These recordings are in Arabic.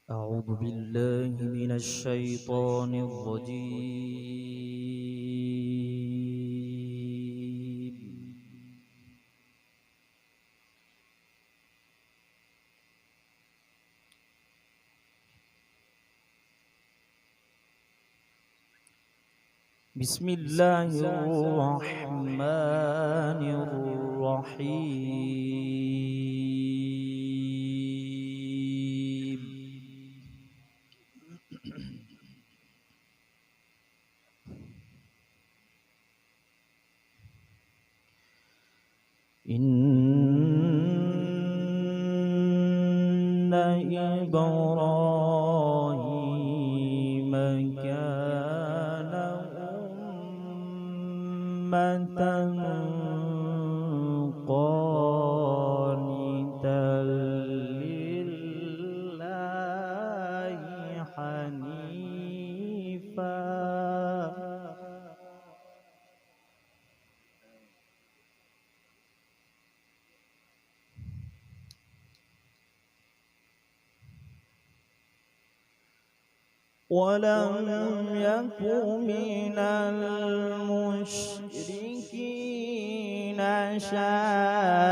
أعوذ بالله من الشيطان الرجيم. بسم الله الرحمن الرحيم. إن إبراهيم كان أمة قانتا لله حنيفا ولم يك من المشركين شاكرا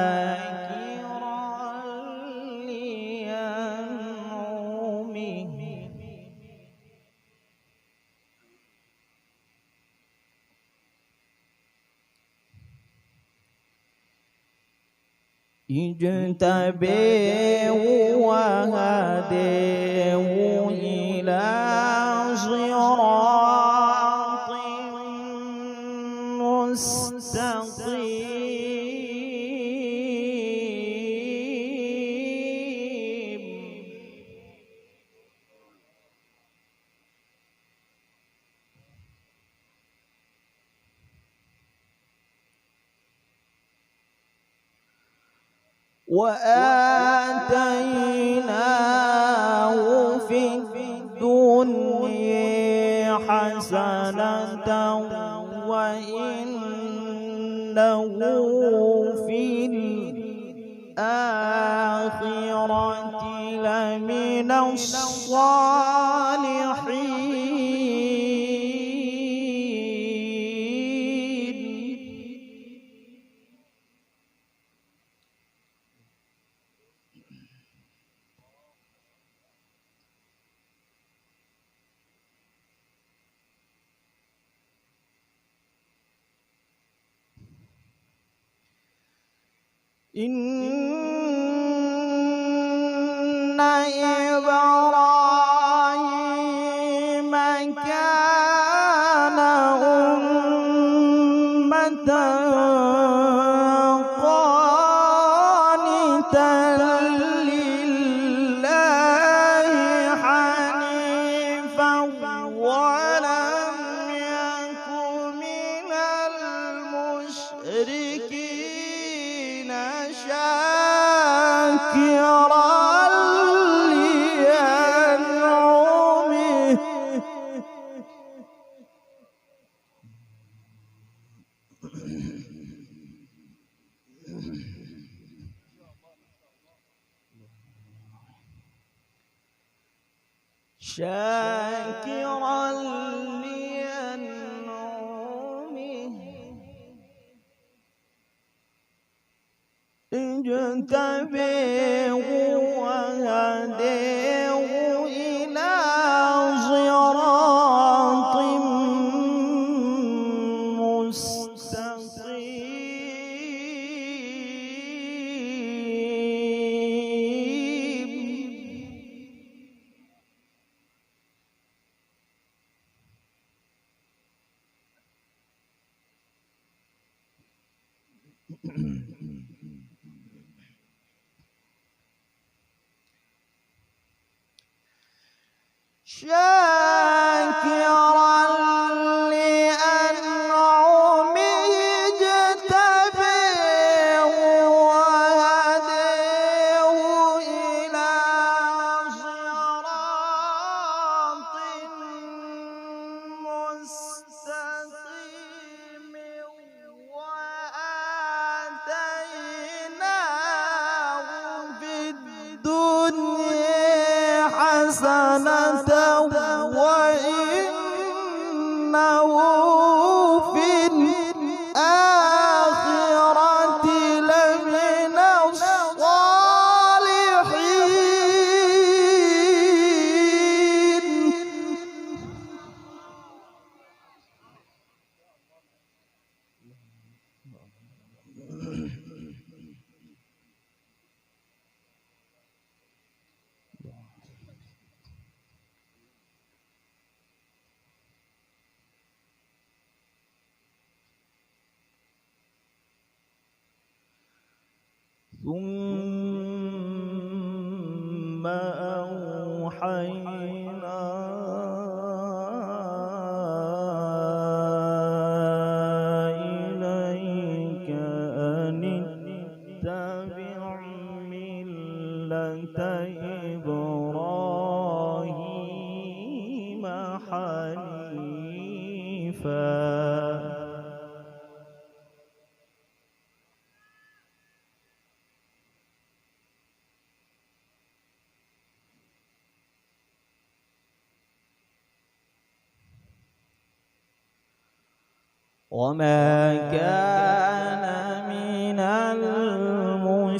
لأنعمه اجتبيه وهديه إلى صراط مستقيم. وآتيناه في الدنيا حسنة وإنه في الآخرة لمن الصالحين. إن إبراهيم كان أمة قانتا لله حنيفا ولم يك من المشركين شاكرا لأنعمه شاكرا لأنعمه اجتبيه وهديه إلى صراط مستقيم. شاكرا لأنعمه اجتبيه وهديه إلى صراط مستقيم وآتيناه في الدنيا حسنة الحسنة وإنه في الآخرة لمن الصالحين. ثم أوحينا إليك أن اتبع ملة إبراهيم حنيفا وما كان من المشركين.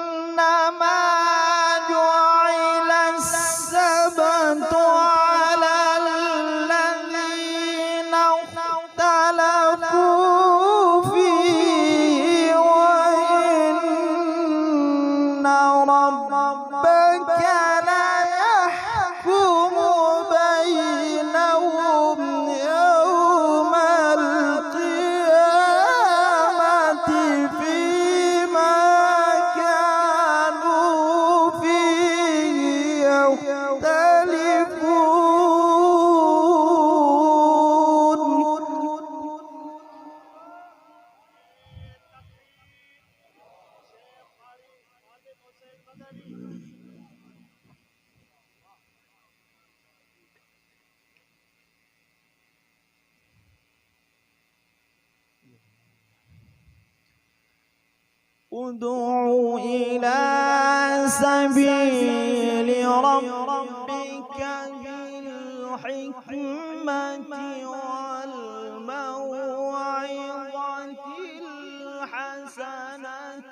إنما جعل السبت على الذين اختلفوا فيه وإن ربك ليحكم بينهم يوم القيامة فيما كانوا فيه يختلفون. ادع إلى سبيل ربك بالحكمة والموعظة الحسنة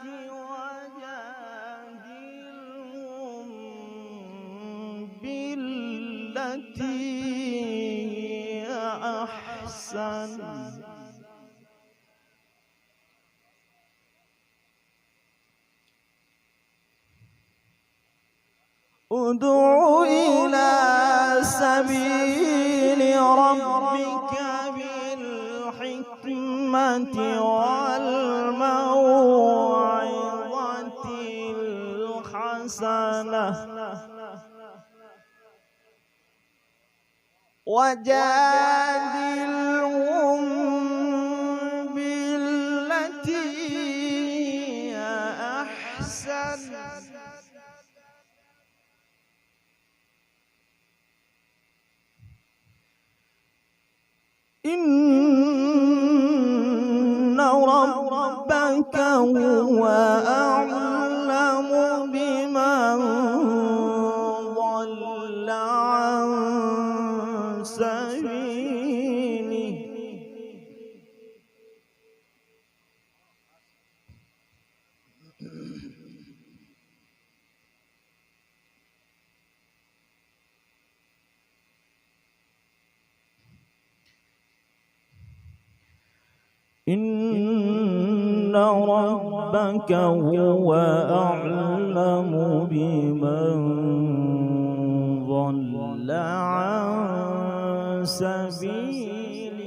وجادلهم بالتي هي أحسن. ادع إلى سبيل ربك بالحكمة والموعظة الحسنة وجادلهم بالتي هي أحسن. إن ربك هو أعلم بمن ضل عن سبيله إن ربك هو أعلم بمن ضل عن سبيله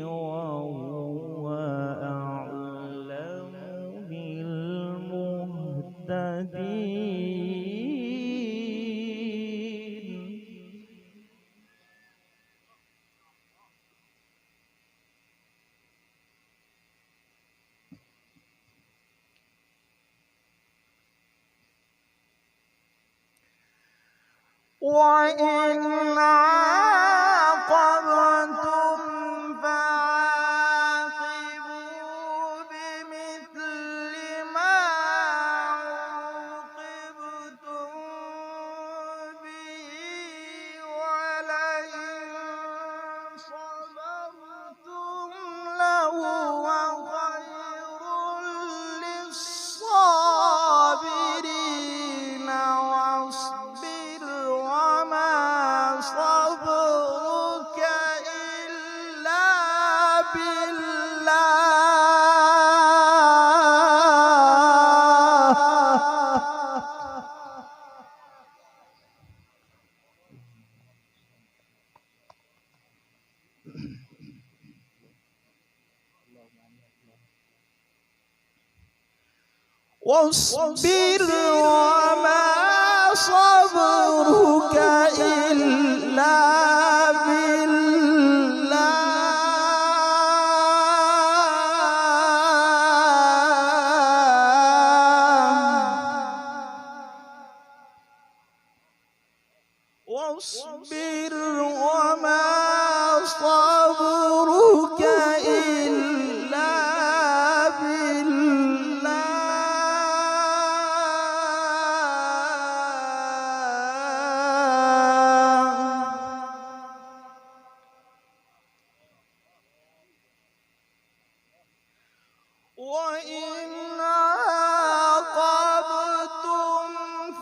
وهو أعلم بالمهتدين. وإن عاقبتم فعاقبوا بمثل ما عوقبتم به ولئن صبرتم لهو خير للصابرين واصبر وما صبرك إلا بالله. واصبر وما صبرك إلا بالله. واصبر وما صبرك إلا وإن عاقبتم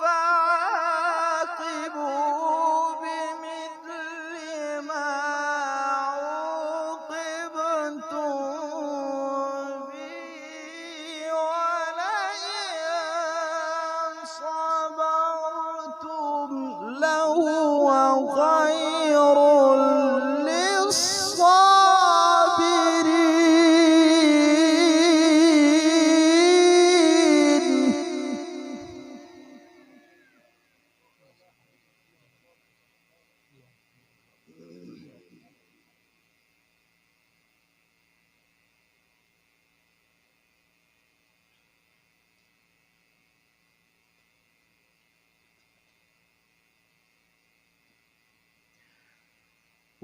فعاقبوا بمثل ما عوقبتم به ولئن صبرتم لهو خير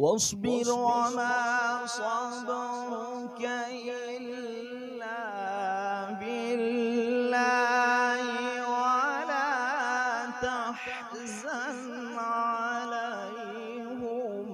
واصبر وما صبرك إلا بالله ولا تحزن عليهم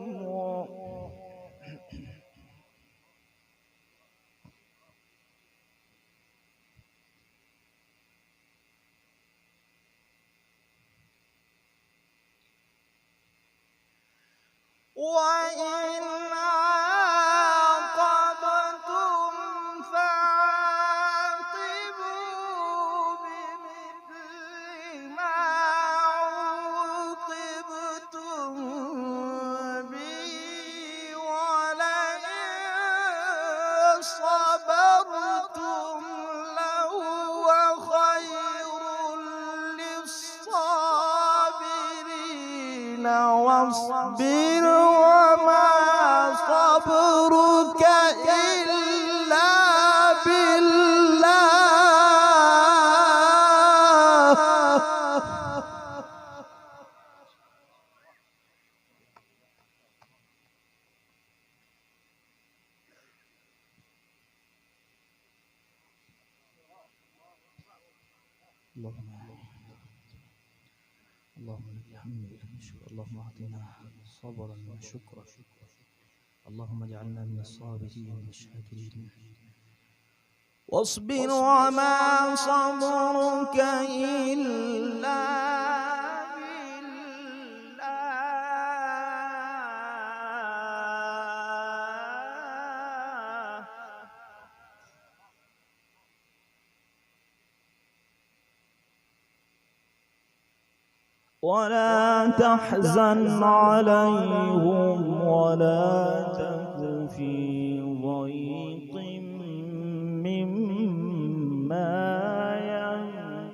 وإن عاقبتم فعاقبوا بمثل ما عوقبتم به ولئن صبرتم لهو خير للصابرين واصبر وما صبرك إلا بالله. اللهم لك الحمد ولك الشكر. اللهم اعطنا صبرا وشكرا. اللهم اجعلنا من الصابرين الشاكرين. واصبر وما صبرك إلا بالله. ولا تحزن عليهم ولا تك في ضيق مما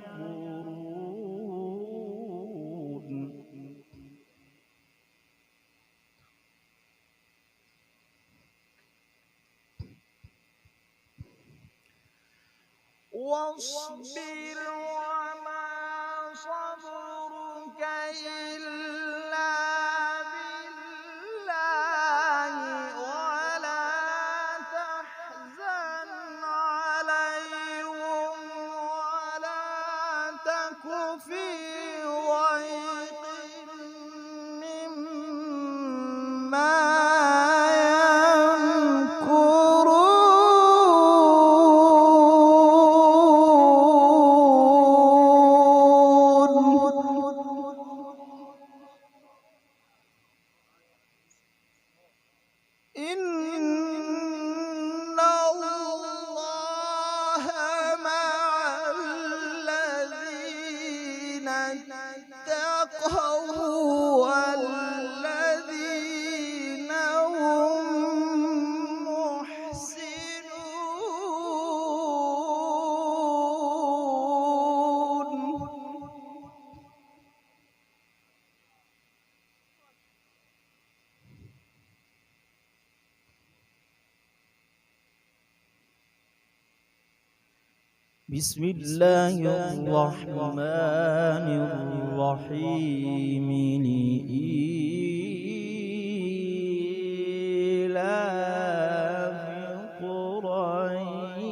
يمكرون. واصبر وما صبرك إلا بسم الله الرحمن الرحيم لإيلاف قريش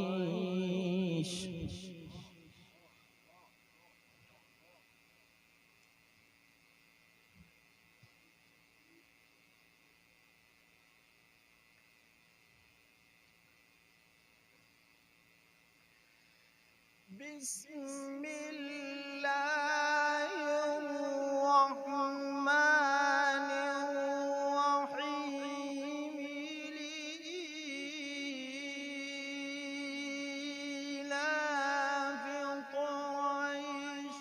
بسم الله الرحمن الرحيم لإيلاف قريش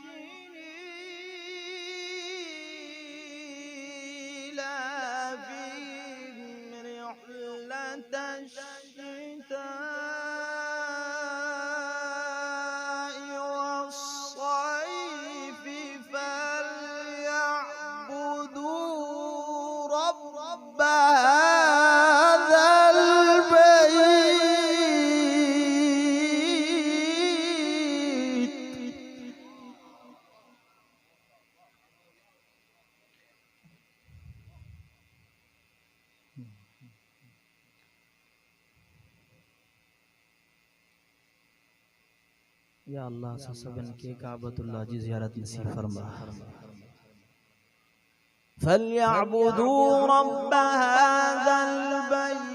إيلافهم رحلة الشتاء والصيف فليعبدوا رب هذا البيت. या अल्लाह सबन के काबतुल्लाह की ज़ियारत नसीब फरमा। فليعبدوا رب هذا البيت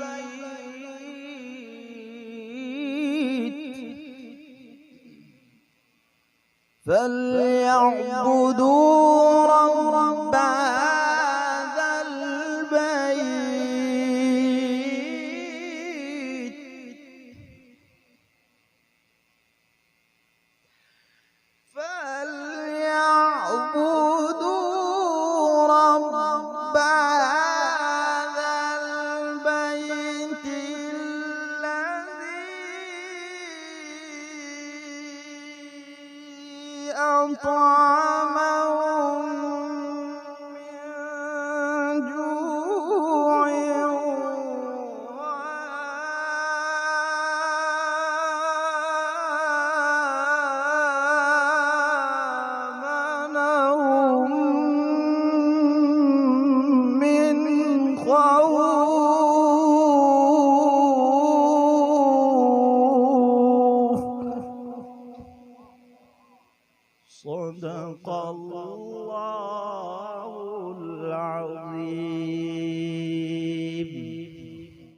فليعبدوا رب هذا البيت فليعبدوا رب هذا البيت الذي أطعمهم من جوع وآمنهم من خوف. صدق الله العظيم.